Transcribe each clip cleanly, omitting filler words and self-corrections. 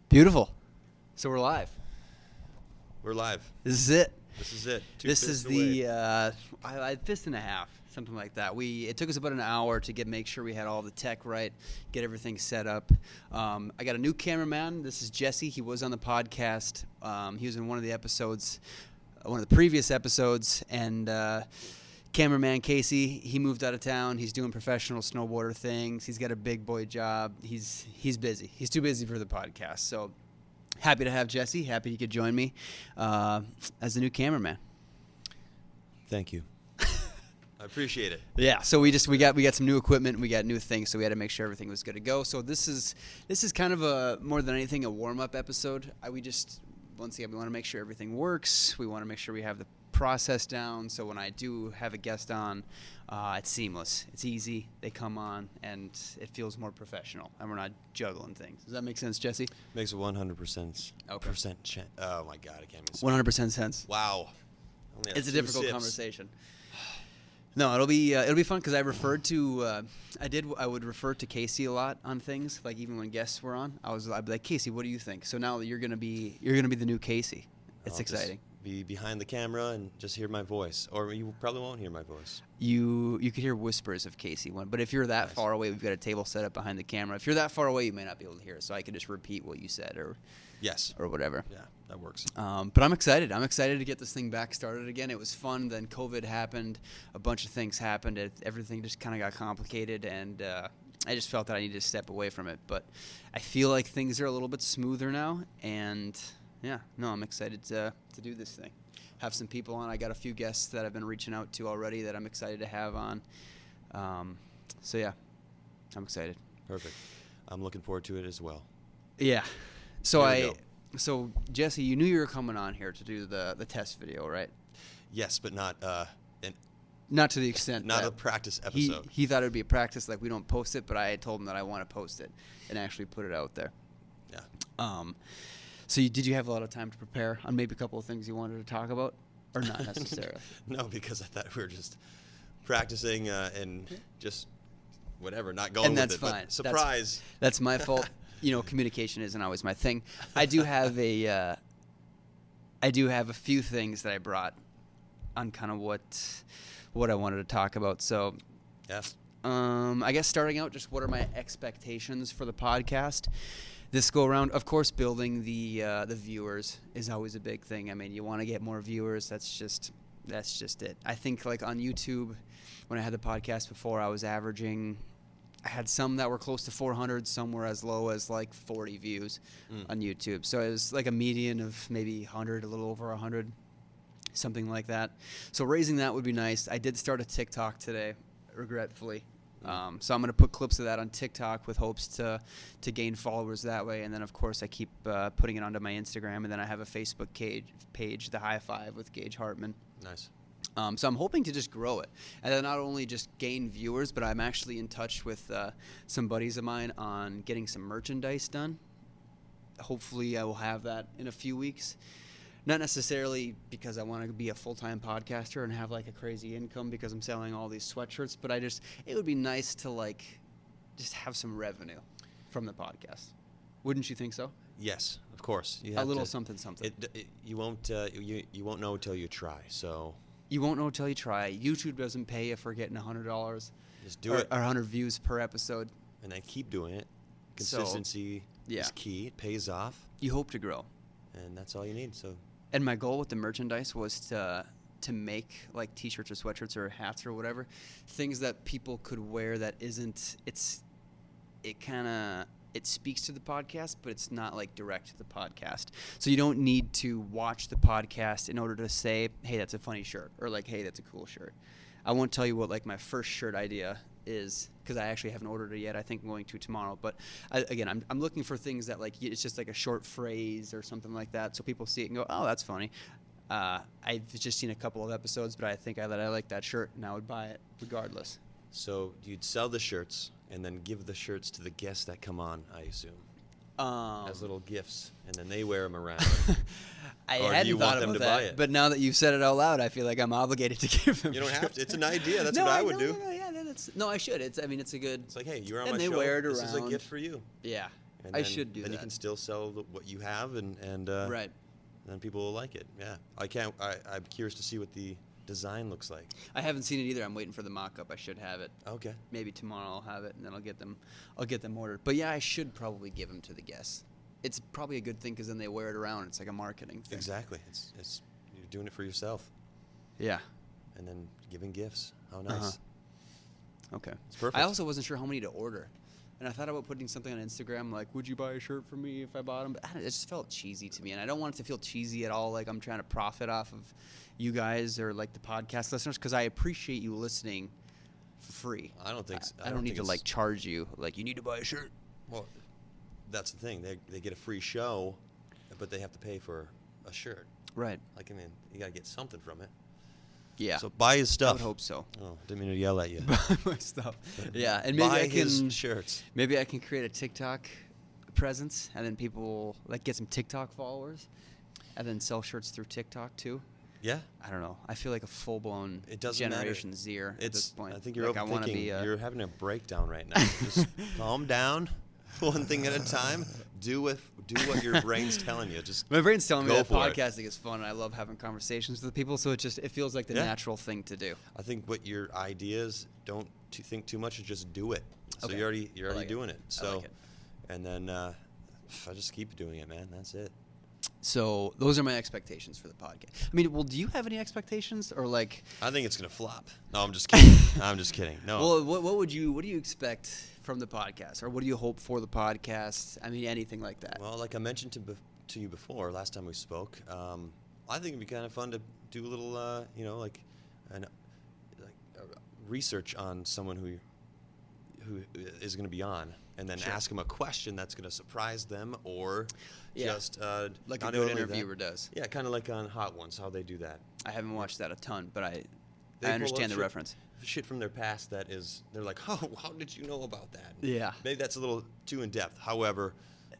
Beautiful. So we're live. We're live. This is it. This is it. This is the fist and a half, something like that. It took us about an hour to make sure we had all the tech right, get everything set up. I got a new cameraman. This is Jesse. He was on the podcast. He was in one of the episodes, one of the previous episodes, and cameraman Casey, he moved out of town. He's doing professional snowboarder things. He's got a big boy job. He's busy. He's too busy for the podcast. So happy to have Jesse. Happy you could join me as the new cameraman. Thank you. I appreciate it. Yeah. So we got some new equipment. And we got new things. So we had to make sure everything was good to go. So this is kind of more than anything a warm up episode. Once again, we want to make sure everything works. We want to make sure we have the process down, so when I do have a guest on, it's seamless. It's easy. They come on, and it feels more professional, and we're not juggling things. Does that make sense, Jesse? Makes 100% Okay. Oh my God, I can't even speak. 100% sense. Wow. It's a difficult conversation. No, it'll be fun because I would refer to Casey a lot on things, like even when guests were on. I'd be like, Casey, what do you think? So now you're gonna be the new Casey. It's exciting. Be behind the camera and just hear my voice, or you probably won't hear my voice. You could hear whispers of Casey but if you're that far away, we've got a table set up behind the camera. If you're that far away, you may not be able to hear it, so I could just repeat what you said or whatever. Yeah, that works. But I'm excited. I'm excited to get this thing back started again. It was fun. Then COVID happened. A bunch of things happened. Everything just kind of got complicated, and I just felt that I needed to step away from it. But I feel like things are a little bit smoother now, and yeah, no, I'm excited to do this thing. Have some people on. I got a few guests that I've been reaching out to already that I'm excited to have on. So yeah, I'm excited. Perfect. I'm looking forward to it as well. Yeah. So Jesse, you knew you were coming on here to do the test video, right? Yes, but not not to the extent not a practice episode. He thought it would be a practice, like we don't post it, but I told him that I want to post it and actually put it out there. Yeah. So did you have a lot of time to prepare on maybe a couple of things you wanted to talk about, or not necessarily? No, because I thought we were just practicing and just whatever, not going with it. And that's fine. But surprise. That's my fault. Communication isn't always my thing. I do have a few things that I brought on kind of what I wanted to talk about. So, yeah. I guess starting out, just what are my expectations for the podcast? This go around, of course, building the viewers is always a big thing. I mean, you want to get more viewers. That's just it. I think like on YouTube, when I had the podcast before, I had some that were close to 400, some were as low as like 40 views on YouTube. So it was like a median of maybe 100, a little over 100, something like that. So raising that would be nice. I did start a TikTok today, regretfully. So I'm going to put clips of that on TikTok with hopes to gain followers that way. And then, of course, I keep putting it onto my Instagram. And then I have a Facebook page, The High Five with Gage Hartman. Nice. So I'm hoping to just grow it. And then not only just gain viewers, but I'm actually in touch with some buddies of mine on getting some merchandise done. Hopefully I will have that in a few weeks. Not necessarily because I want to be a full-time podcaster and have like a crazy income because I'm selling all these sweatshirts, but it would be nice to like just have some revenue from the podcast. Wouldn't you think so? Yes, of course. A little something. You won't know until you try. So you won't know until you try. YouTube doesn't pay you for getting $100. Just do it. Or 100 views per episode. And then keep doing it. Consistency is key. It pays off. You hope to grow. And that's all you need. So. And my goal with the merchandise was to make like t-shirts or sweatshirts or hats or whatever, things that people could wear that isn't, it speaks to the podcast, but it's not like direct to the podcast. So you don't need to watch the podcast in order to say, hey, that's a funny shirt, or like, hey, that's a cool shirt. I won't tell you what like my first shirt idea is because I actually haven't ordered it yet. I think I'm going to tomorrow. But I'm looking for things that like it's just like a short phrase or something like that, so people see it and go, oh, that's funny. I've just seen a couple of episodes, but I think I like that shirt and I would buy it regardless. So you'd sell the shirts and then give the shirts to the guests that come on, I assume, as little gifts, and then they wear them around. I hadn't thought about that, but now that you've said it out loud, I feel like I'm obligated to give them. You don't have to. It's an idea. That's what I would do. No, I should. It's a good. It's like, hey, you're on and my they show. wear it this is a around. gift for you. Yeah, And I should do then that. you can still sell what you have, and Right. then people will like it. Yeah, I'm curious to see what the design looks like. I haven't seen it either. I'm waiting for the mock-up. I should have it. Okay. Maybe tomorrow I'll have it, and then I'll get them ordered. But yeah, I should probably give them to the guests. It's probably a good thing because then they wear it around. It's like a marketing thing. Exactly. It's you're doing it for yourself, Yeah. and then giving gifts. How nice. Uh-huh. Okay. It's perfect. I also wasn't sure how many to order. And I thought about putting something on Instagram like, would you buy a shirt for me if I bought them? But it just felt cheesy to me. And I don't want it to feel cheesy at all, like I'm trying to profit off of you guys or like the podcast listeners, because I appreciate you listening for free. I don't think. I don't need to like charge you. Like, you need to buy a shirt. Well, that's the thing. They get a free show, but they have to pay for a shirt. Right. Like, I mean, you got to get something from it. Yeah. So buy his stuff. I would hope so. Oh, didn't mean to yell at you. Buy my stuff. Yeah, and maybe buy I can his shirts. Maybe I can create a TikTok presence, and then people will, like, get some TikTok followers, and then sell shirts through TikTok too. Yeah. I don't know. I feel like a full-blown It doesn't Generation matter. Zer at this point. I think you're like, I wanna overthinking. be You're having a breakdown right now. Just calm down, one thing at a time. Do what your brain's telling you. Just my brain's telling me go that for it. podcasting is fun, and I love having conversations with people. So it feels like the Yeah. natural thing to do. I think what your ideas don't think too much, just do it. So Okay. you're already like doing it. it. I So, like it. and then I just keep doing it, man. That's it. So those are my expectations for the podcast. I mean, well, do you have any expectations, or like? I think it's gonna flop. No, I'm just kidding. I'm just kidding. No. Well, what do you expect from the podcast, or what do you hope for the podcast? I mean, anything like that. Well, like I mentioned to you before, last time we spoke, I think it'd be kind of fun to do a little, research on someone who is going to be on, and then Sure. ask them a question that's going to surprise them, or Yeah. just Like a not good only that- interviewer does. Yeah, kind of like on Hot Ones, how they do that. I haven't watched that a ton, but I They pull understand up the shit- reference. Shit from their past that is, they're like, oh, how did you know about that? Yeah. Maybe that's a little too in depth. However,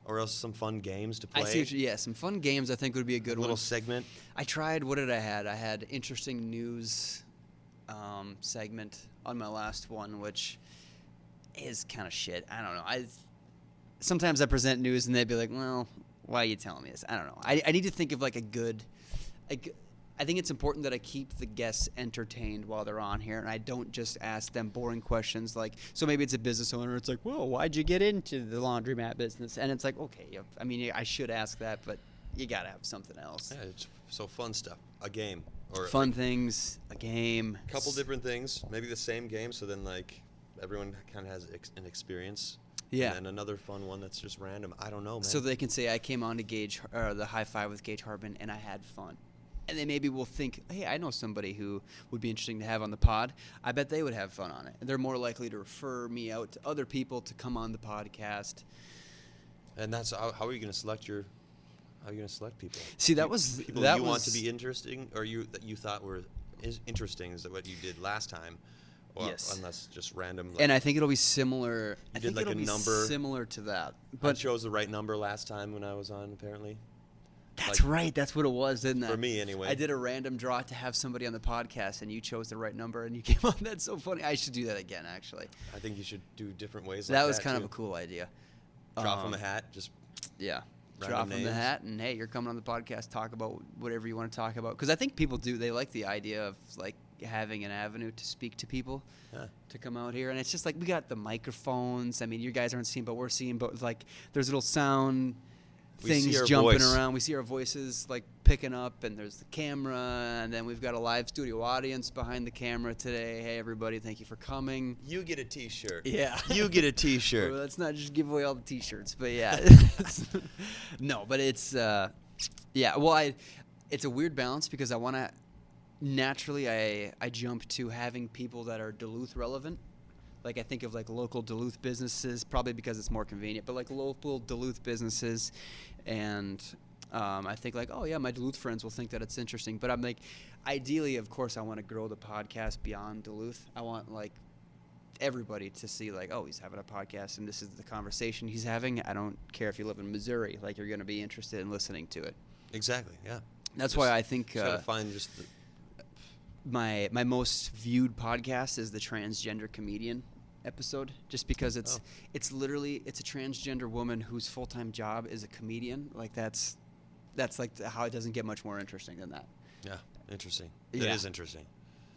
or else some fun games to play. I see. Yeah, some fun games I think would be a good a little one. segment. I tried. What did I had? I had interesting news segment on my last one, which is kind of shit. I don't know. Sometimes I present news and they'd be like, "Well, why are you telling me this?" I don't know. I need to think of like a good. I think it's important that I keep the guests entertained while they're on here, and I don't just ask them boring questions like, so maybe it's a business owner. It's like, well, why'd you get into the laundromat business? And it's like, okay, I mean, I should ask that, but you got to have something else. Yeah, it's so fun stuff. A game. Or Fun things, a game. a couple different things. Maybe the same game, so then like everyone kind of has an experience. Yeah. And then another fun one that's just random. I don't know, man. So they can say, I came on to the High Five with Gage Harbin, and I had fun. And they maybe will think, hey, I know somebody who would be interesting to have on the pod. I bet they would have fun on it. And they're more likely to refer me out to other people to come on the podcast. And that's how are you going to select people? See, that was people that you was, want to be interesting, or that you thought were interesting. Is that what you did last time? Or Yes. Unless just random. And I think it'll be similar. I did think like it'll a be number. similar to that. I But chose the right number last time when I was on. Apparently. that's right. That's what it was, didn't it? For me, anyway. I did a random draw to have somebody on the podcast, and you chose the right number, and you came on. That's so funny. I should do that again, actually. I think you should do different ways. That like was kind of too. a cool idea. Drop from a hat. Just Yeah. Random Drop from the names. hat, and hey, you're coming on the podcast. Talk about whatever you want to talk about. Because I think people do. They like the idea of like having an avenue to speak to people, to come out here. And it's just like we got the microphones. I mean, you guys aren't seeing, but we're seeing. But like, there's little sound We see things our jumping voice. around. We see our voices like picking up, and there's the camera, and then we've got a live studio audience behind the camera today. Hey, everybody, thank you for coming. You get a T-shirt. Yeah. You get a T-shirt. Well, let's not just give away all the T-shirts, but yeah. No, but it's yeah. Well, it's a weird balance because I want to naturally I jump to having people that are Duluth relevant. Like I think of like local Duluth businesses, probably because it's more convenient, but like local Duluth businesses, and I think like, oh yeah, my Duluth friends will think that it's interesting. But I'm like, ideally, of course, I want to grow the podcast beyond Duluth. I want like everybody to see like, oh, he's having a podcast and this is the conversation he's having. I don't care if you live in Missouri, like you're going to be interested in listening to it. Exactly. Yeah. That's Just why I think gotta find just my my most viewed podcast is the Transgender Comedian, episode, just because it's literally it's a transgender woman whose full-time job is a comedian. Like that's like how it doesn't get much more interesting than that. Yeah, interesting. Yeah. It is interesting.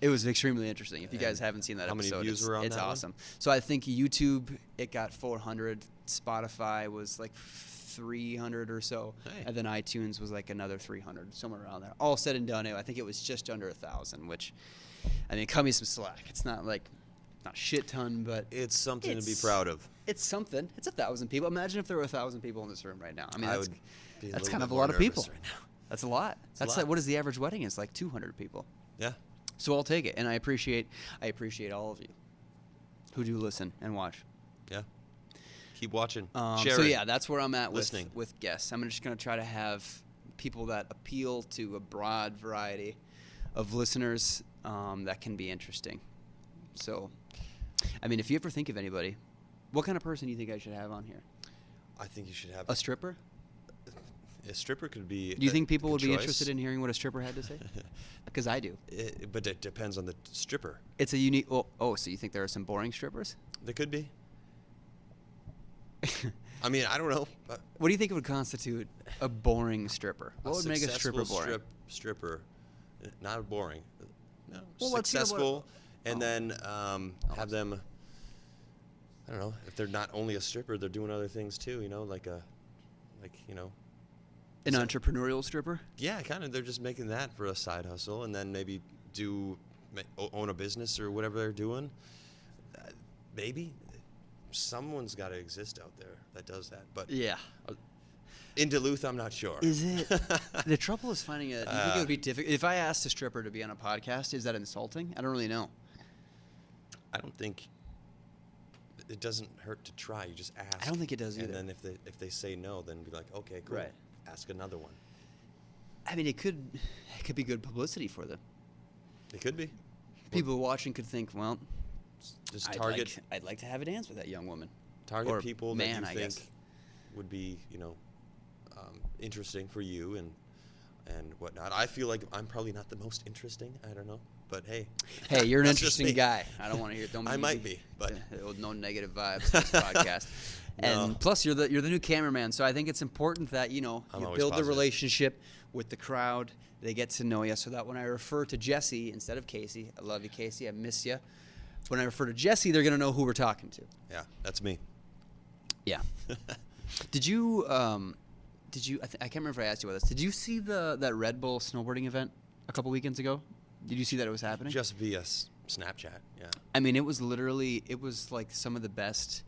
It was extremely interesting. If you guys haven't seen that how episode, many views were on it's that one? awesome. So I think YouTube, it got 400. Spotify was like 300 or so. Hey. And then iTunes was like another 300, somewhere around there. All said and done, I think it was just under 1,000, which, I mean, cut me some slack. It's not like, not a shit ton, but It's something to be proud of. it's something. It's 1,000 people. Imagine if there were 1,000 people in this room right now. I mean, I that's, would be a that's little kind bit of a more lot of people. nervous right now. That's a lot. That's a lot. like, what is the average wedding? It's like 200 people. Yeah. So I'll take it, and I appreciate all of you who do listen and watch. Yeah. Keep watching. So Sharing. yeah, that's where I'm at Listening. with guests. I'm just going to try to have people that appeal to a broad variety of listeners that can be interesting. So, I mean, if you ever think of anybody, what kind of person do you think I should have on here? I think you should have A stripper? A stripper could be. Do you think people a would be choice. interested in hearing what a stripper had to say? Because I do. But it depends on the stripper. It's a unique. Oh, so you think there are some boring strippers? There could be. I mean, I don't know. What do you think would constitute a boring stripper? What would make a stripper boring? Stripper, not boring. No, Well, let's hear what- successful, and then have let's- them. I don't know if they're not only a stripper, they're doing other things too. You know, like An entrepreneurial stripper? yeah, kind of. They're just making that for a side hustle, and then maybe own a business or whatever they're doing. Maybe someone's got to exist out there that does that. But Yeah. in Duluth, I'm not sure. Is it? The trouble is finding it. You think it would be difficult? If I asked a stripper to be on a podcast, is that insulting? I don't really know. I don't think it doesn't hurt to try. You just ask. I don't think it does either. And then if they say no, then be like, okay, cool. Right. Ask another one. I mean, it could be good publicity for them. It could be. People watching could think, well, Just I'd like to have a dance with that young woman. target or people man, that I you think guess. would be, interesting for you and whatnot. I feel like I'm probably not the most interesting. I don't know, but hey. Hey, you're an that's just interesting me. guy. I don't want to hear. Don't. I might be, but no negative vibes on this podcast. And No. plus, you're the new cameraman, so I think it's important that I'm you always build the positive. relationship with the crowd. They get to know you, so that when I refer to Jesse instead of Casey, I love you, Casey. I miss you. When I refer to Jesse, they're gonna know who we're talking to. yeah, that's me. Yeah. Did you? I can't remember if I asked you about this. Did you see that Red Bull snowboarding event a couple weekends ago? Did you see that it was happening? Just via Snapchat. Yeah. I mean, it was like some of the best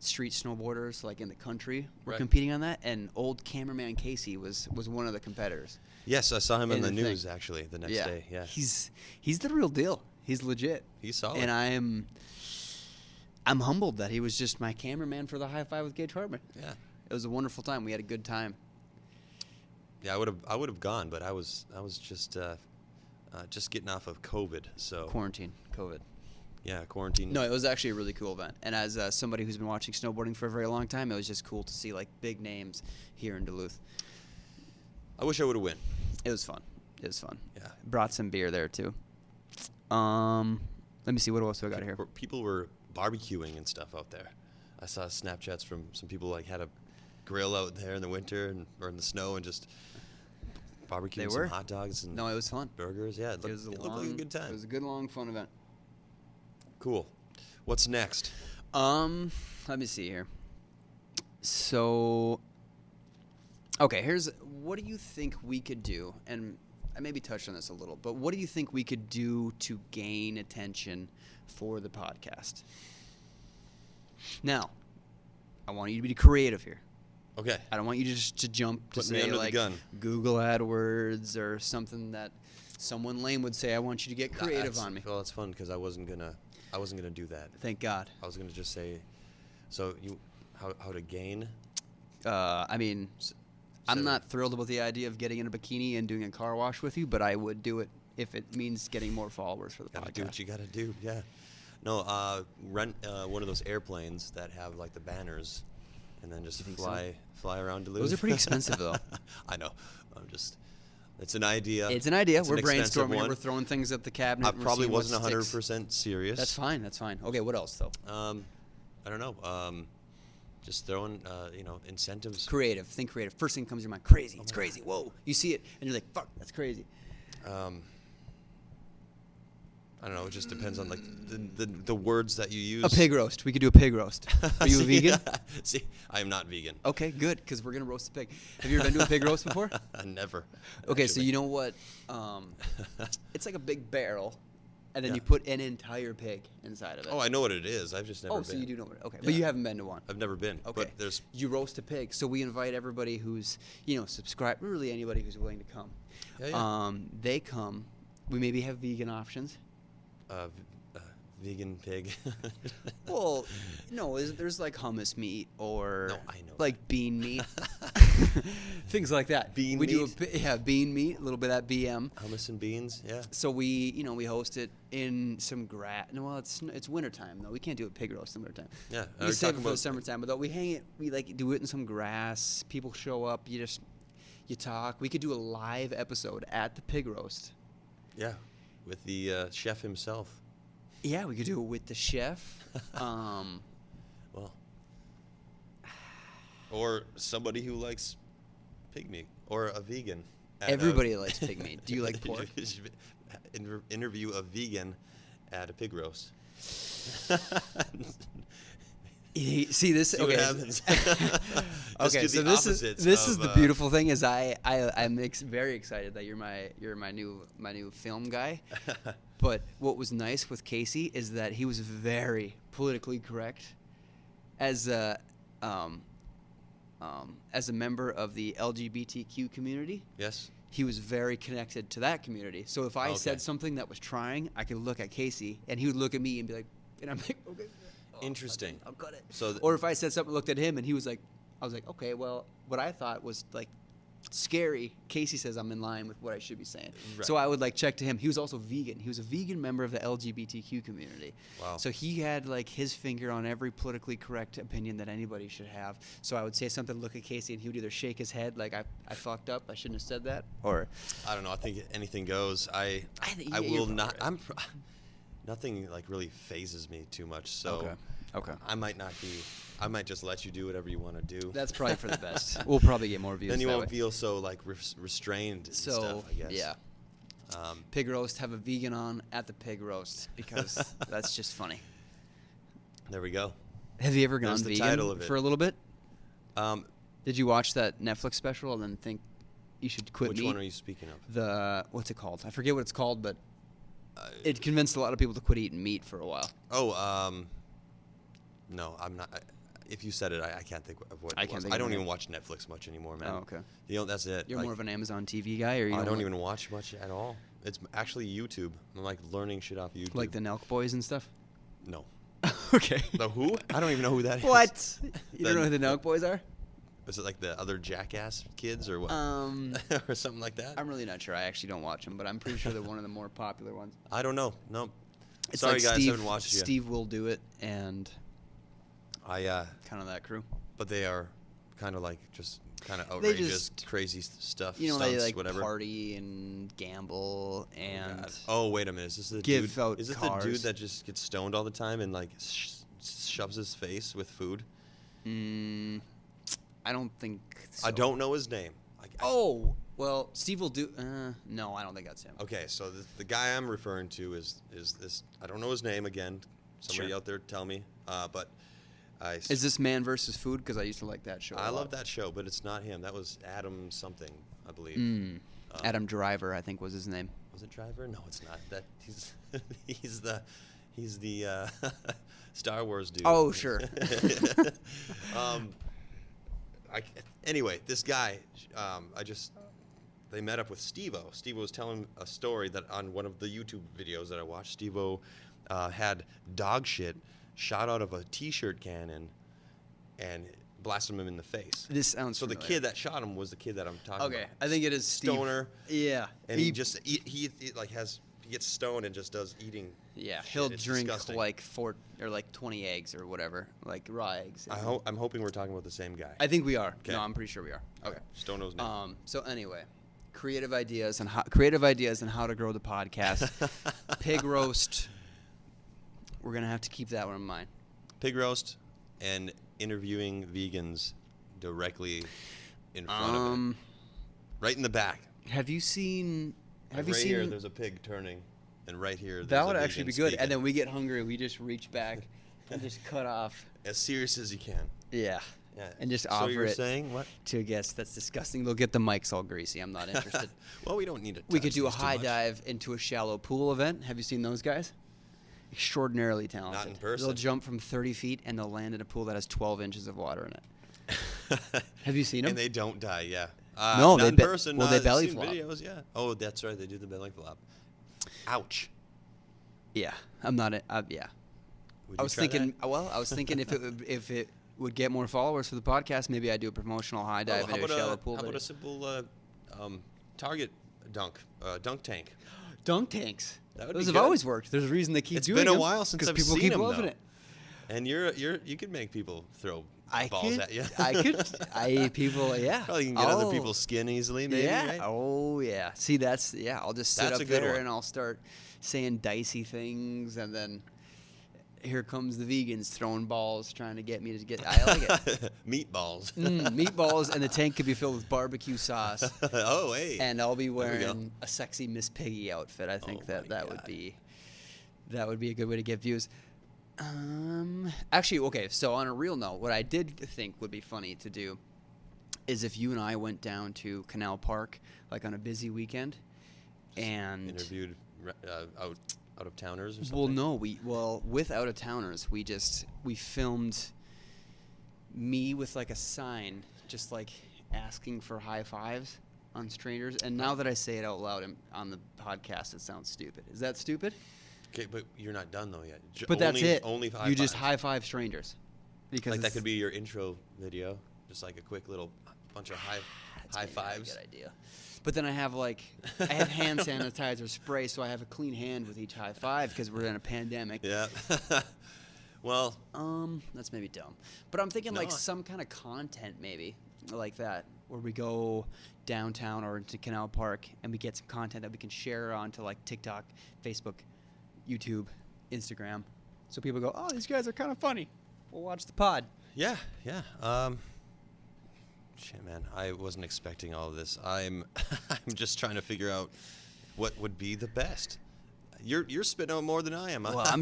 street snowboarders like in the country were Right. competing on that, and old cameraman Casey was one of the competitors. Yes, I saw him in In the the news thing. actually the next day. Yeah. He's the real deal. He's legit. He's solid. And I'm humbled that he was just my cameraman for the High Five with Gage Hartman. Yeah. It was a wonderful time. We had a good time. Yeah, I would have gone, but I was just getting off of COVID, so Quarantine, COVID. yeah, quarantine. No, it was actually a really cool event. And as somebody who's been watching snowboarding for a very long time, it was just cool to see like big names here in Duluth. I wish I would have went. It was fun. It was fun. Yeah. Brought some beer there too. Let me see what else we got here. People were barbecuing and stuff out there. I saw Snapchats from some people like had a grill out there in the winter or in the snow and just barbecuing some hot dogs and No, it was fun. burgers. Yeah, it looked like a good time. It was a good, long, fun event. Cool. What's next? Let me see here. So, okay, what do you think we could do? And I maybe touched on this a little, but what do you think we could do to gain attention for the podcast? Now, I want you to be creative here. Okay. I don't want you to just to jump to Put me say under the like gun. Google AdWords or something that someone lame would say. I want you to get creative on me. Well, that's fun because I wasn't gonna do that. Thank God. I was gonna just say, so how to gain. I mean, I'm not thrilled about the idea of getting in a bikini and doing a car wash with you, but I would do it if it means getting more followers for the Gotta podcast. do what you gotta do. Yeah. No, rent one of those airplanes that have like the banners, and then just You think fly around Duluth. Those are pretty expensive, though. I know. I'm just It's an idea. It's an idea. It's We're an expensive brainstorming. one. We're throwing things at the cabinet. I and we're probably seeing what wasn't sticks. 100% serious. That's fine. That's fine. Okay, what else though? I don't know. Just throwing, incentives. Creative. Think creative. First thing comes to your mind. Crazy. It's my crazy. Whoa. You see it and you're like, fuck, that's crazy. I don't know. It just depends on like the words that you use. A pig roast. We could do a pig roast. Are you a vegan? See, I am not vegan. Okay, good, because we're gonna roast a pig. Have you ever been to a pig roast before? Never. Okay, so actually. you know what? It's like a big barrel, and then Yeah. you put an entire pig inside of it. Oh, I know what it is. I've just never been. so you do know what? Okay, Yeah. but you haven't been to one. I've never been. Okay. But there's You roast a pig, so we invite everybody who's subscribed. Really, anybody who's willing to come. Yeah. They come. We maybe have vegan options. Vegan pig. Well, no, there's like hummus meat or No, I know like bean meat, things like that. Bean we meat? do bean meat, a little bit of that BM. Hummus and beans. Yeah. So we host it in some grass. No, well, it's wintertime though. We can't do a pig roast in wintertime. Yeah. We Are you save it talking for the about- summertime, but though we hang it, we like do it in some grass. People show up. You talk. We could do a live episode at the pig roast. Yeah. With the chef himself. Yeah, we could do it with the chef. Well. Or somebody who likes pig meat, or a vegan. at a- Everybody likes pig meat. Do you like pork? Interview a vegan at a pig roast. See this? See Okay. what happens. Just Okay, do so the this opposites is of, the beautiful thing is I'm very excited that you're my new film guy. But what was nice with Casey is that he was very politically correct as a member of the LGBTQ community. Yes. He was very connected to that community. So if I Okay. said something that was trying, I could look at Casey and he would look at me and be like, and I'm like, okay. Interesting. I'll cut it. So Or if I said something, looked at him, and he was like, I was like, okay, well, what I thought was like scary. Casey says I'm in line with what I should be saying. Right. So I would like check to him. He was also vegan. He was a vegan member of the LGBTQ community. Wow. So he had like his finger on every politically correct opinion that anybody should have. So I would say something, look at Casey, and he would either shake his head like I fucked up, I shouldn't have said that, or I don't know. I think anything goes. I think- yeah, will you're not. probably Nothing like really phases me too much. So Okay. I might not be. I might just let you do whatever you want to do. That's probably for the best. We'll probably get more views. Then you that won't way. feel so like restrained and So stuff. I guess. yeah. Pig roast, have a vegan on at the pig roast because that's just funny. There we go. Have you ever gone There's the vegan title of it. for a little bit? Um, Did you watch that Netflix special and then think you should quit which meat? one are you speaking of? The what's it called? I forget what it's called, but it convinced a lot of people to quit eating meat for a while. No, I'm not. If you said it, I can't think of what. I it can't was. think I of don't it. even watch Netflix much anymore, man. Oh, okay. That's it. You're Like, more of an Amazon TV guy, or you I don't like, even watch much at all. It's actually YouTube. I'm like learning shit off YouTube. like the Nelk Boys and stuff. No. Okay. The who? I don't even know who that is. What? You don't know who The- the Nelk Boys are? Is it like the other Jackass kids or what? Or something like that? I'm really not sure. I actually don't watch them, but I'm pretty sure they're one of the more popular ones. I don't know. No. It's Sorry, like guys, Steve, haven't watched yet. Steve will do it, and I kind of that crew. but they are kind of like just kind of They outrageous, just- crazy stuff. You know, stunts, they like whatever. party and gamble Oh, and God. Oh, wait a minute. Is this the give dude? out Is this cars. the dude that just gets stoned all the time and like shoves his face with food? I don't think so. I don't know his name. Oh, well, Steve will do. No, I don't think that's him. Okay, so the guy I'm referring to is this. I don't know his name again. Somebody Sure. out there tell me. But Is this Man versus Food? Because I used to like that show. I love that show, but it's not him. That was Adam something, I believe. Adam Driver, I think, was his name. Was it Driver? No, it's not. That he's he's the Star Wars dude. Oh, sure. Anyway, this guy, they met up with Steve-O. Steve-O was telling a story that on one of the YouTube videos that I watched, Steve-O had dog shit shot out of a T-shirt cannon and blasted him in the face. This sounds So the familiar. kid that shot him was the kid that I'm talking Okay, about. I think it is Steve. Stoner. Yeah. And he gets stoned and just does eating. Yeah, shit. he'll It's drink disgusting. like 20 eggs or whatever, like raw eggs. I'm hoping we're talking about the same guy. I think we are. Okay. No, I'm pretty sure we are. Okay. Stono's name. So anyway, creative ideas and how to grow the podcast. Pig roast. We're gonna have to keep that one in mind. Pig roast and interviewing vegans directly in front of it. Right in the back. Have you seen? Right here, there's a pig turning, and right here, there's that a would vegan actually be good. speaking. And then we get hungry, we just reach back and just cut off. As serious as you can. Yeah. Yeah. And just so offer you're it saying what? to a guest. That's disgusting. They'll get the mics all greasy. I'm not interested. Well, we don't need to. We could touch do a these too high much. dive into a shallow pool event. Have you seen those guys? Extraordinarily talented. Not in person. They'll jump from 30 feet and they'll land in a pool that has 12 inches of water in it. Have you seen them? And they don't die. Yeah. No, not they in be- person. well, they I've belly seen flop. videos. Yeah. Oh, that's right. They do the belly flop. Ouch. Yeah, I'm not. Yeah. Would I you was try thinking. that? Well, I was thinking if it would get more followers for the podcast, maybe I'd do a promotional high dive how into a about shallow pool. How about video. a simple target dunk tank? Dunk tanks? That would Those be have good. always worked. There's a reason they keep It's doing been a them, while since 'cause I've people seen keep them, loving though. it. And you could make people throw balls at you. People, yeah. Probably can get other people's skin easily, maybe. Yeah. Right? Oh, yeah. See, I'll just sit That's up a good there one. and I'll start saying dicey things, and then here comes the vegans throwing balls, trying to get me to get. I like it. Meatballs. Meatballs, and the tank could be filled with barbecue sauce. Oh, hey. And I'll be There we go. wearing a sexy Miss Piggy outfit. I think Oh that my would God. be a good way to get views. Actually, okay. So on a real note, what I did think would be funny to do is if you and I went down to Canal Park, like on a busy weekend, and Interviewed out of towners or something. well, no, with out of towners, we filmed me with like a sign, just like asking for high fives on strangers. And now that I say it out loud on the podcast, it sounds stupid. Is that stupid? Okay, but you're not done though yet. But that's it. Only high you just fives. high five strangers, because Like that it's- could be your intro video, just like a quick little bunch of high That's maybe not a fives. good idea. But then I have hand sanitizer spray, so I have a clean hand with each high five because we're in a pandemic. Yeah. Well, That's maybe dumb. But I'm thinking like No. some kind of content maybe like that, where we go downtown or into Canal Park and we get some content that we can share onto like TikTok, Facebook, YouTube, Instagram. So people go, oh, these guys are kind of funny. We'll watch the pod. yeah. Shit, man, I wasn't expecting all of this. I'm just trying to figure out what would be the best. You're spitting out more than I am. Well, I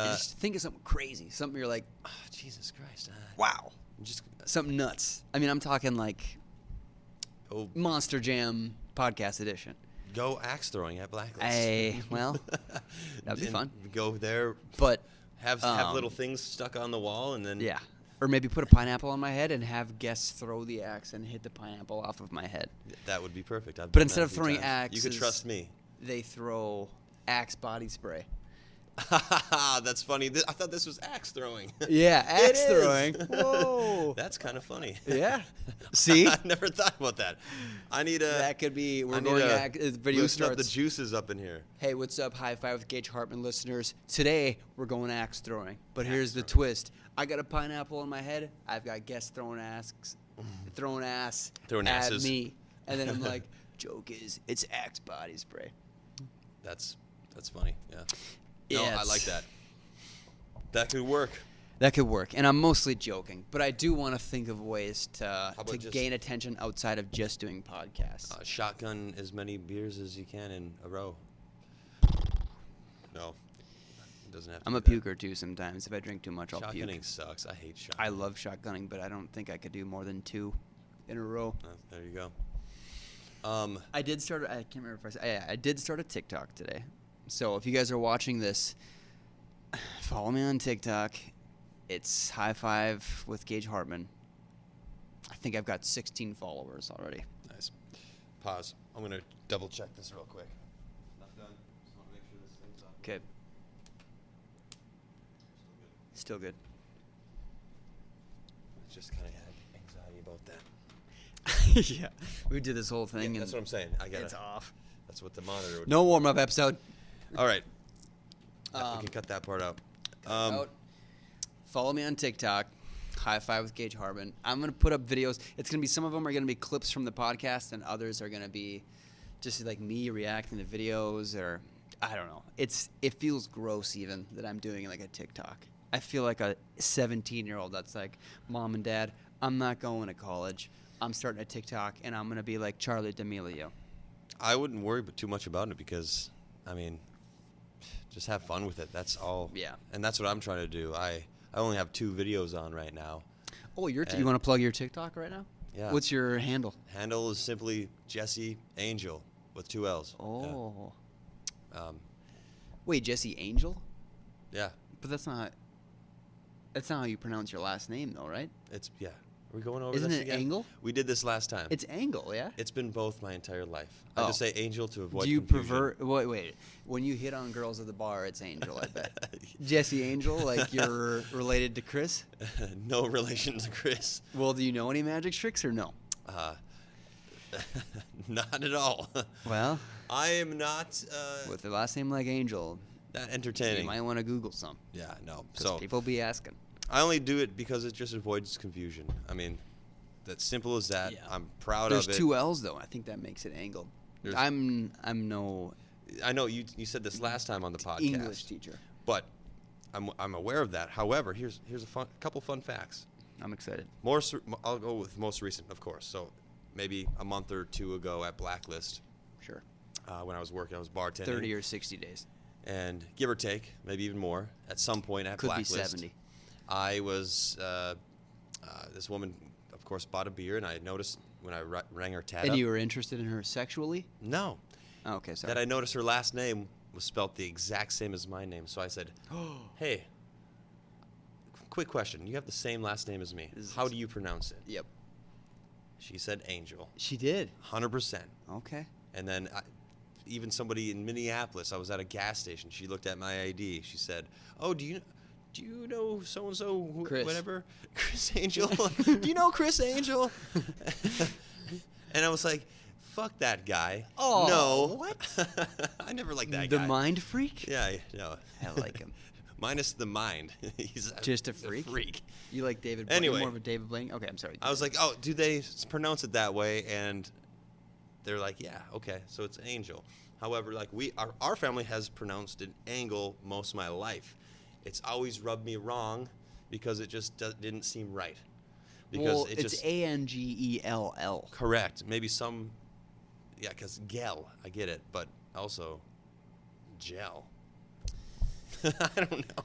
just think of something crazy. Something you're like, oh, Jesus Christ. wow. Just Something nuts. I mean, I'm talking like go Monster Jam podcast edition. go axe throwing at Blacklist. Well, that'd be And fun. Go there, But have little things stuck on the wall, and then yeah. Or maybe put a pineapple on my head and have guests throw the axe and hit the pineapple off of my head. that would be perfect. I've But done instead that a of few throwing times. axes, you could trust me. They throw axe body spray. That's funny. I thought this was axe throwing. Yeah, It axe is. throwing. Whoa. That's kind of funny. Yeah. See? I never thought about that. I need a. That could be. I We're need going. to Video loosen up the starts. juices up in here. Hey, what's up? High five with Gage Hartman listeners. Today we're going axe throwing, but Axe here's the throwing. twist. I got a pineapple on my head. I've got guests throwing ass Throwing at asses. me, and then I'm like, joke is it's axe body spray. That's funny. Yeah. No, Yeah, I like it's- that. That could work. That could work, and I'm mostly joking, but I do want to think of ways to about just- gain attention outside of just doing podcasts. Shotgun as many beers as you can in a row. No, it doesn't have to. I'm a be that. puker too sometimes. If I drink too much, I'll puke. Shotgunning sucks. I hate shotgunning. I love shotgunning, but I don't think I could do more than 2 in a row. There you go. I did start. I can't remember if I said. Yeah, I did start a TikTok today. So if you guys are watching this, follow me on TikTok. It's High Five with Gage Hartman. I think I've got 16 followers already. Nice. Pause. I'm gonna double check this real quick. Not done. Just want to make sure this thing's up. Okay. Still good. I just kind of had anxiety about that. Yeah. We did this whole thing. Yeah, that's and what I'm saying. I got it's off. That's what the monitor would. No warm-up episode. All right. Yeah, we Um, can cut that part out. Out. Follow me on TikTok, High Five with Gage Harbin. I'm going to put up videos. It's going to be, some of them are going to be clips from the podcast, and others are going to be just like me reacting to videos, or I don't know. It feels gross even that I'm doing like a TikTok. I feel like a 17-year-old that's like, Mom and Dad, I'm not going to college. I'm starting a TikTok, and I'm going to be like Charlie D'Amelio. I wouldn't worry too much about it because, I mean, just have fun with it. That's all. Yeah. And that's what I'm trying to do. I only have 2 videos on right now. Oh, you want to plug your TikTok right now? Yeah. What's your handle? Handle is simply Jesse Angell with 2 L's. Oh. Yeah. Wait, Jesse Angell? Yeah. But that's not how you pronounce your last name, though, right? Yeah. Are we going over Isn't this it again? Angell? We did this last time. It's Angell, yeah? It's been both my entire life. Oh. I just say Angel to avoid Do you confusion. prefer... Wait. When you hit on girls at the bar, it's Angell, I bet. Jesse Angell, like you're related to Chris? No relation to Chris. Well, do you know any magic tricks or no? Not at all. Well... I am not with the last name like Angell, that entertaining. you might want to Google some. Yeah, no. Because So people be asking. I only do it because it just avoids confusion. I mean, that's simple as that. Yeah. I'm proud There's of it. 2 L's, though. I think that makes it Angell. There's- I'm no I know you said this last time on the podcast. English teacher. But I'm aware of that. However, here's a couple fun facts. I'm excited. I'll go with most recent, of course. So maybe a month or 2 ago at Blacklist, Sure. when I was working, I was bartending. 30 or 60 days. And give or take, maybe even more, at some point at Could Blacklist. be 70. I was, this woman, of course, bought a beer, and I noticed when I rang her tat And up. you were interested in her sexually? No. Oh, okay, sorry. That I noticed her last name was spelt the exact same as my name. So I said, hey, quick question. You have the same last name as me. How do you pronounce it? Yep. She said Angel. She did. 100%. Okay. And then even somebody in Minneapolis, I was at a gas station. She looked at my ID. She said, oh, do you know so-and-so, Chris. whatever? Chris Angel? Do you know Chris Angel? And I was like, fuck that guy. Oh, no. what? I never liked that The guy. mind freak? Yeah, no. I like him. Minus the mind. He's Just a freak? freak. You like David Blaine? Anyway. More of a David Blaine? Okay, I'm sorry. I was like, oh, do they pronounce it that way? And they're like, yeah, okay, so it's Angel. However, like our family has pronounced it Angle most of my life. It's always rubbed me wrong because it just didn't seem right. Because well, it it's just Angell. correct. Maybe some, yeah, because gel, I get it, but also gel. I don't know.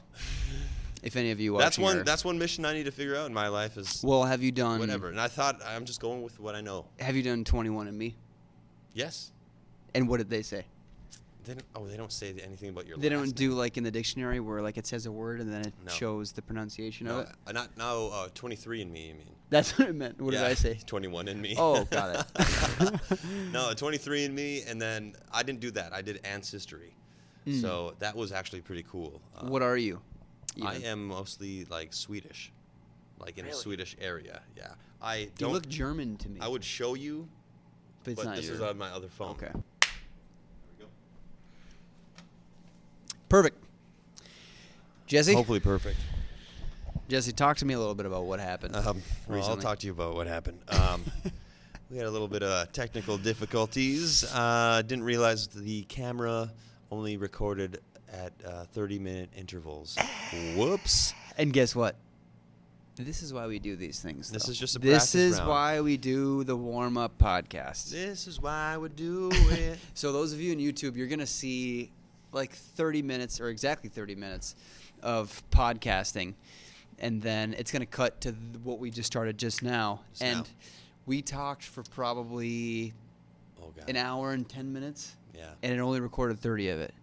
If any of you watching That's one mission I need to figure out in my life is Well, have you done whatever. And I thought I'm just going with what I know. Have you done 21andMe? Yes. And what did they say? They don't say anything about your They last don't name. do like in the dictionary where like it says a word and then it No. shows the pronunciation No, of it. not now. 23andMe, you mean? That's what it meant. What Yeah, did I say? 21andMe. Oh, got it. No, 23andMe, and then I didn't do that. I did Ancestry. So that was actually pretty cool. What are you? I even? am mostly like Swedish, like in a Really? Swedish area. Yeah, I You don't. look German to me. I would show you, but it's but not this your. is on my other phone. Okay. There we go. Perfect. Jesse? Hopefully perfect. Jesse, talk to me a little bit about what happened. Well, I'll recently. talk to you about what happened. We had a little bit of technical difficulties. Didn't realize the camera only recorded at 30-minute intervals. Whoops. And guess what? This is why we do these things. This though. is just a This practice is round. why we do the warm-up podcast. This is why I would do it. So those of you on YouTube, you're going to see like 30 minutes or exactly 30 minutes of podcasting. And then it's going to cut to what we just started just now. And we talked for probably an hour and 10 minutes. Yeah. And it only recorded 30 of it.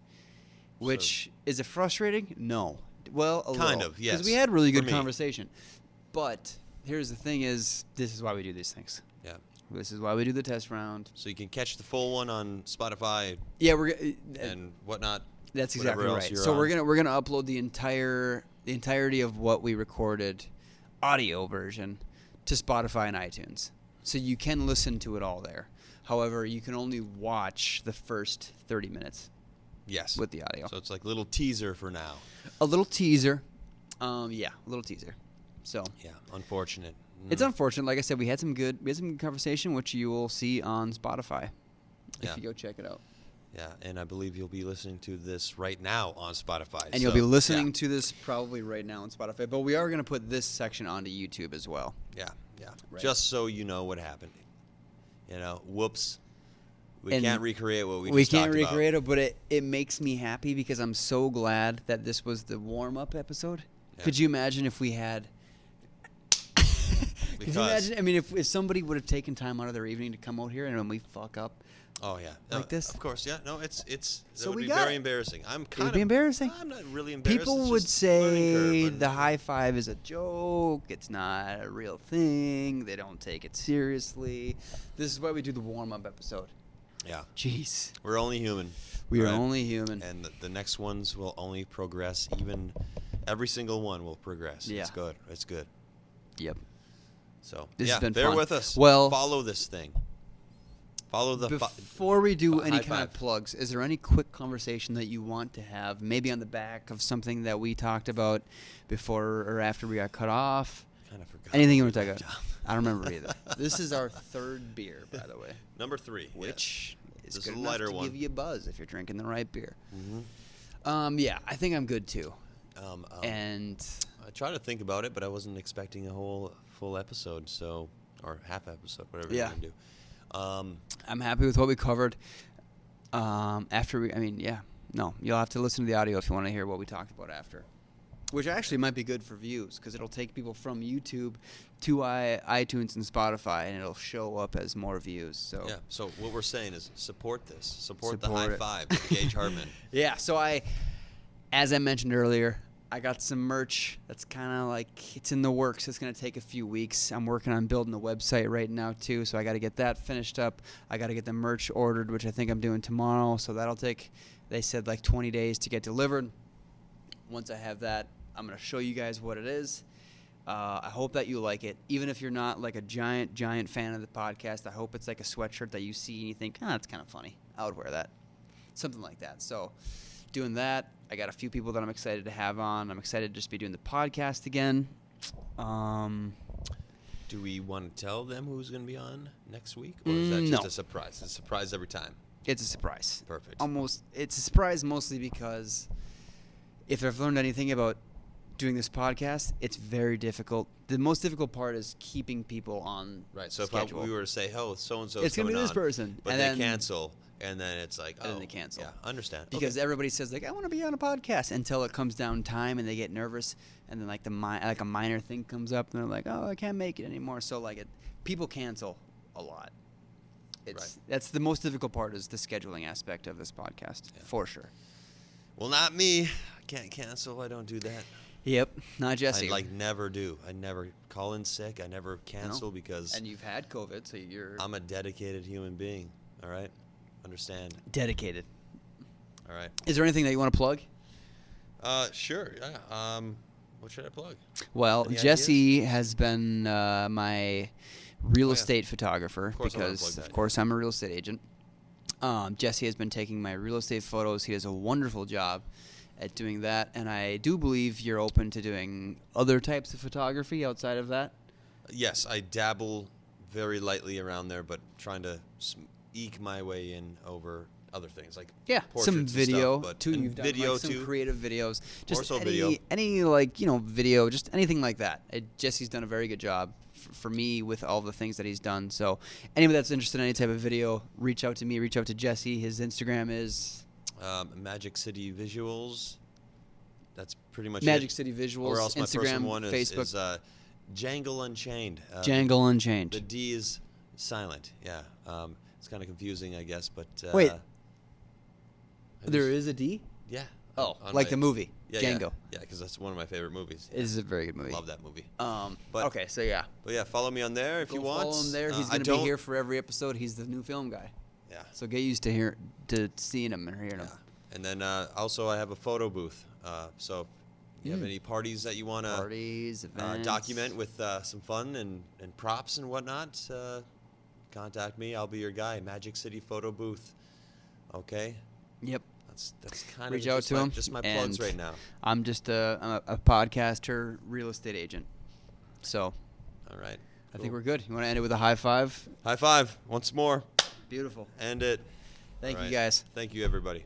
Which, is it frustrating? No. Well, a Kind little. of, yes, Because we had really for good me. conversation. But here's the thing is, this is why we do these things. Yeah. This is why we do the test round. So you can catch the full one on Spotify Yeah, and whatnot. that's whatever exactly else right. you're So on. we're gonna upload the entirety of what we recorded, audio version, to Spotify and iTunes. So you can listen to it all there. However, you can only watch the first 30 minutes Yes. with the audio. So it's like a little teaser for now. A little teaser. Yeah, a little teaser. So Yeah, unfortunate. it's unfortunate. Like I said, we had some good conversation, which you will see on Spotify if Yeah. you go check it out. Yeah, and I believe you'll be listening to this right now on Spotify. And you'll be listening to this probably right now on Spotify. But we are going to put this section onto YouTube as well. Yeah, yeah. Right. Just so you know what happened. Whoops. We And can't recreate what we We just talked can't about. recreate it, but it makes me happy because I'm so glad that this was the warm-up episode. Yeah. Could you imagine if we had... Could you imagine? I mean, if somebody would have taken time out of their evening to come out here and when we fuck up... Oh yeah, Like this? Of course, yeah. No, it's So that would we be got very it. embarrassing. It would be embarrassing. I'm not really embarrassed. People it's would just a learning say curve, and- the high five is a joke. It's not a real thing. They don't take it seriously. This is why we do the warm-up episode. Yeah, Jeez. we're only human. We are right? only human. And the next ones will only progress. Even every single one will progress. Yeah. It's good. It's good. Yep. So This has yeah, been bear fun. with us. Well- follow this thing. Follow the. Before we do any high kind of five. plugs, is there any quick conversation that you want to have, maybe on the back of something that we talked about before or after we got cut off? Kind of forgot. Anything you what want we to talk left about? I don't remember either. This is our third beer, by the way, off. Number 3. which is This good is a enough lighter to one. give you a buzz if you're drinking the right beer. Mm-hmm. Yeah, I think I'm good too. And I tried to think about it, but I wasn't expecting a whole full episode, so or half episode, whatever Yeah. you're gonna do. I'm happy with what we covered. You'll have to listen to the audio if you want to hear what we talked about after. Which actually might be good for views because it'll take people from YouTube to iTunes and Spotify, and it'll show up as more views. So Yeah. So what we're saying is support this. Support the Support high it. five, Gage Hartman. Yeah, so as I mentioned earlier, I got some merch that's kind of like, it's in the works. It's going to take a few weeks. I'm working on building a website right now, too, so I got to get that finished up. I got to get the merch ordered, which I think I'm doing tomorrow, so that'll take, they said, like 20 days to get delivered. Once I have that, I'm going to show you guys what it is. I hope that you like it. Even if you're not like a giant fan of the podcast, I hope it's like a sweatshirt that you see and you think, that's kind of funny. I would wear that. Something like that. So doing that, I got a few people that I'm excited to have on. I'm excited to just be doing the podcast again. Do we want to tell them who's going to be on next week, or is that just No. a surprise? It's a surprise every time. It's a surprise. Perfect. It's a surprise mostly because if I've learned anything about doing this podcast, it's very difficult. The most difficult part is keeping people on Right. So schedule. if we were to say, "Oh, so and so," It's gonna be this on, person, but and they then- cancel, and then it's like, and oh, then they cancel. Yeah, understand. Because Okay. everybody says like, I want to be on a podcast until it comes down time and they get nervous, and then like like a minor thing comes up and they're like, oh, I can't make it anymore. So like people cancel a lot. That's the most difficult part, is the scheduling aspect of this podcast, for sure. Well, not me. I can't cancel. I don't do that. Yep, not Jesse. I never do. I never call in sick. I never cancel because And you've had COVID, so you're I'm a dedicated human being. All right, understand. dedicated. All right. Is there anything that you want to plug? Sure. Yeah. What should I plug? Well, Any Jesse has been my real Oh, yeah. estate photographer Of course I wanna because, plug that, of yeah. course, I'm a real estate agent. Jesse has been taking my real estate photos. He does a wonderful job at doing that, and I do believe you're open to doing other types of photography outside of that. Yes, I dabble very lightly around there, but trying to eke my way in over other things like Yeah, portraits some and video stuff, but too. and You've done video like, some too. creative videos, just so any, video. any like video, just anything like that. Jesse's done a very good job for me with all the things that he's done. So anybody that's interested in any type of video, reach out to me. Reach out to Jesse. His Instagram is Magic City Visuals. That's pretty much Magic it. City Visuals. Or else my Instagram, personal one Facebook. is Jangle Unchained. Jangle Unchained. The D is silent. Yeah. It's kind of confusing, I guess, but Wait. I There just- is a D? Yeah. Oh, on like my- the movie, yeah, Django. Yeah, because that's one of my favorite movies. It is a very good movie. Love that movie. But okay, so yeah. But yeah, follow me on there if Go you want. follow him there. He's I going to be don't- here for every episode. He's the new film guy. Yeah. So get used to seeing him and hearing him. Yeah. And then also I have a photo booth. So if you have any parties that you want to Parties, events. document with some fun and props and whatnot, contact me. I'll be your guy. Magic City Photo Booth. Okay? Yep. That's kind of Reach out to him. just my plugs and right now. I'm just a podcaster, real estate agent. So All right. I think Cool. we're good. You want to end it with a high five? High five once more. Beautiful. End it. Thank All you, right. guys. Thank you, everybody.